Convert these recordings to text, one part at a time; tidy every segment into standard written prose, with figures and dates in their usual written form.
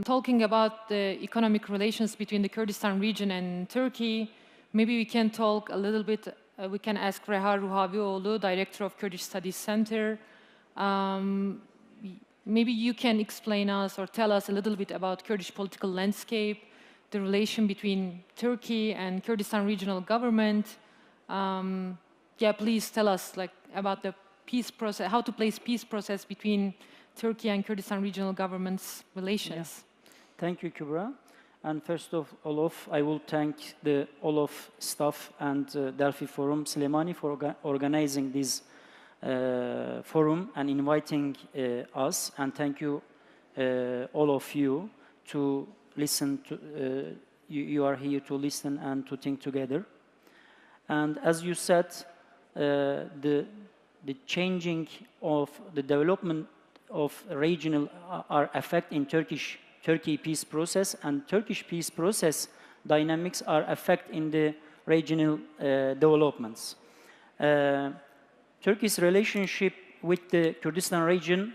Talking about the economic relations between the Kurdistan region and Turkey, maybe we can talk a little bit, we can ask Reha Ruhavioğlu, Director of Kurdish Studies Center. Maybe you can explain us or tell us a little bit about Kurdish political landscape, the relation between Turkey and Kurdistan regional government. Yeah, please tell us about the peace process, how to place peace process between Turkey and Kurdistan regional governments' relations. Yeah. Thank you, Kübra. And first of all, I will thank the Olaf staff and Delphi Forum Slemani for organizing this forum and inviting us. And thank you, all of you, to listen to. You are here to listen and to think together. And as you said, the changing of the development of regional are affecting Turkey peace process, and Turkish peace process dynamics are affecting the regional developments. Turkey's relationship with the Kurdistan region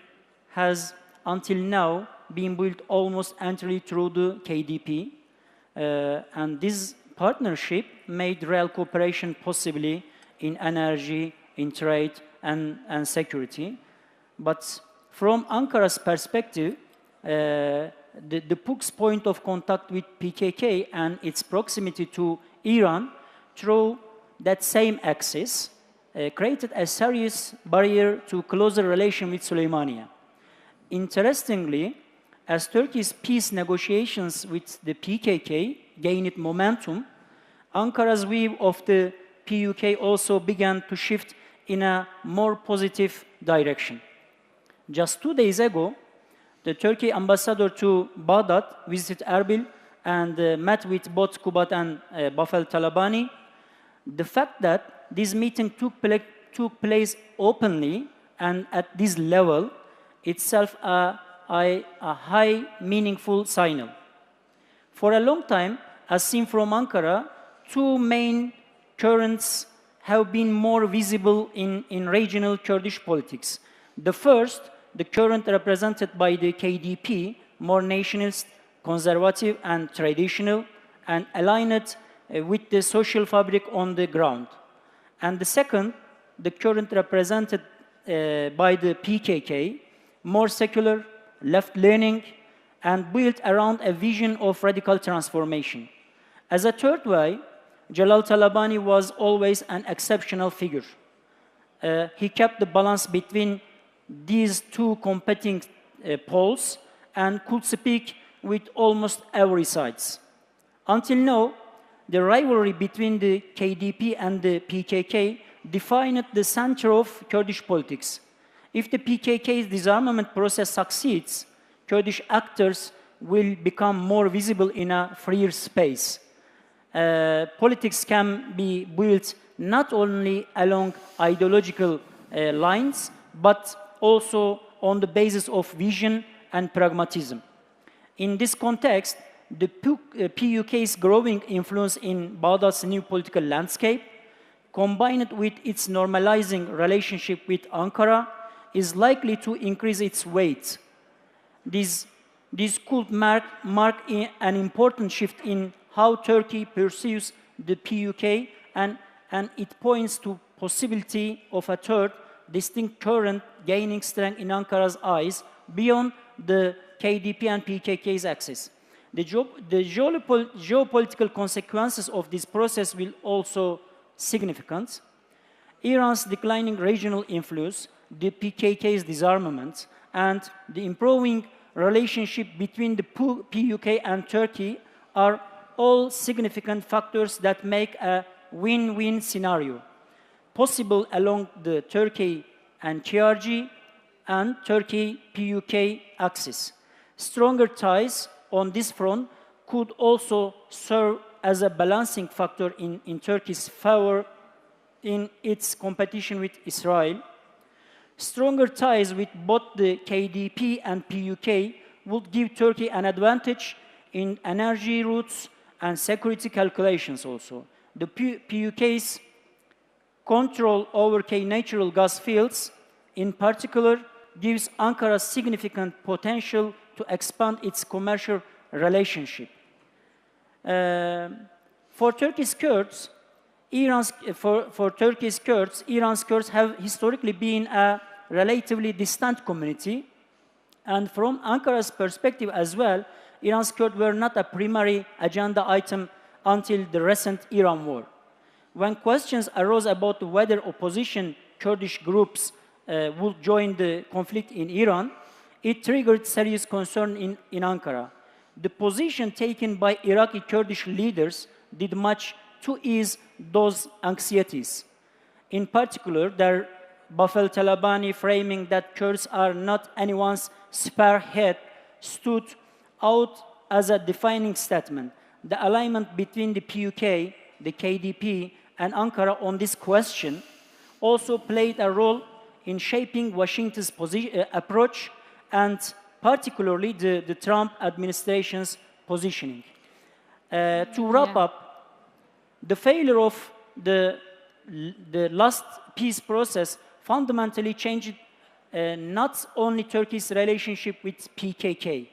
has until now been built almost entirely through the KDP, and this partnership made real cooperation possible in energy, in trade, and security. But from Ankara's perspective, the PUK's point of contact with PKK and its proximity to Iran through that same axis created a serious barrier to closer relation with Süleymaniye. Interestingly, as Turkey's peace negotiations with the PKK gained momentum, Ankara's view of the PUK also began to shift in a more positive direction. Just 2 days ago, the Turkey ambassador to Baghdad visited Erbil and met with both Kubat and Bafel Talabani. The fact that this meeting took place openly and at this level itself a high meaningful signal. For a long time, as seen from Ankara, two main currents have been more visible in regional Kurdish politics. The first, the current represented by the KDP, more nationalist, conservative and traditional, and aligned with the social fabric on the ground. And the second, the current represented by the PKK, more secular, left-leaning, and built around a vision of radical transformation. As a third way, Jalal Talabani was always an exceptional figure. He kept the balance between these two competing poles and could speak with almost every side. Until now, the rivalry between the KDP and the PKK defined the center of Kurdish politics. If the PKK's disarmament process succeeds, Kurdish actors will become more visible in a freer space. Politics can be built not only along ideological lines, but also on the basis of vision and pragmatism. In this context, the PUK's growing influence in Baghdad's new political landscape, combined with its normalizing relationship with Ankara, is likely to increase its weight. This could mark an important shift in how Turkey perceives the PUK, and it points to possibility of a third distinct current gaining strength in Ankara's eyes beyond the KDP and PKK's axis. The geopolitical consequences of this process will also significant. Iran's declining regional influence, the PKK's disarmament, and the improving relationship between the PUK and Turkey are all significant factors that make a win-win scenario possible along the Turkey and KRG and Turkey-PUK axis. Stronger ties on this front could also serve as a balancing factor in Turkey's favor in its competition with Israel. Stronger ties with both the KDP and PUK would give Turkey an advantage in energy routes and security calculations also. The PUK's control over natural gas fields, in particular, gives Ankara significant potential to expand its commercial relationship. For Turkey's Kurds, Iran's Kurds have historically been a relatively distant community, and from Ankara's perspective as well, Iran's Kurds were not a primary agenda item until the recent Iran war. When questions arose about whether opposition Kurdish groups would join the conflict in Iran, it triggered serious concern in Ankara. The position taken by Iraqi Kurdish leaders did much to ease those anxieties. In particular, their Bafel Talabani framing that Kurds are not anyone's spearhead stood out as a defining statement. The alignment between the PUK, the KDP, and Ankara on this question also played a role in shaping Washington's approach and particularly the Trump administration's positioning. To wrap up, the failure of the last peace process fundamentally changed not only Turkey's relationship with PKK,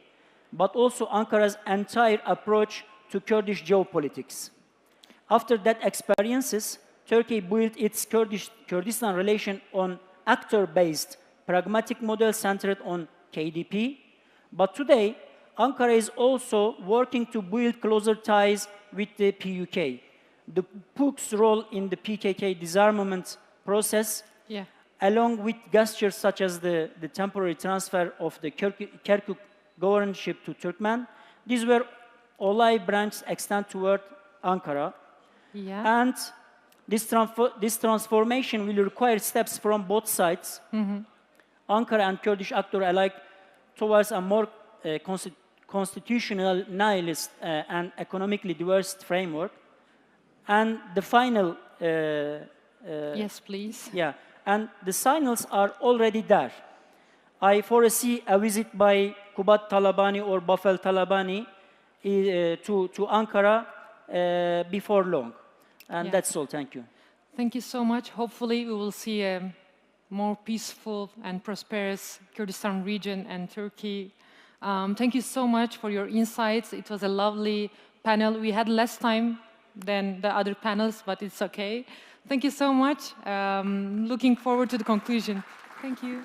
but also Ankara's entire approach to Kurdish geopolitics. After that experiences, Turkey built its Kurdistan relation on actor-based pragmatic model centered on KDP, but today Ankara is also working to build closer ties with the PUK. The PUK's role in the PKK disarmament process, along with gestures such as the temporary transfer of the Kirkuk governorship to Turkmen, these were olive branches extend toward Ankara. And this transformation will require steps from both sides, Ankara and Kurdish actors alike, towards a more constitutional, nihilist, and economically diverse framework. And the final... yes, please. Yeah, and the signals are already there. I foresee a visit by Kubat Talabani or Bafel Talabani to Ankara before long. And that's all. Thank you. Thank you so much. Hopefully we will see a more peaceful and prosperous Kurdistan region and Turkey. Thank you so much for your insights. It was a lovely panel. We had less time than the other panels, but it's okay. Thank you so much. Looking forward to the conclusion. Thank you.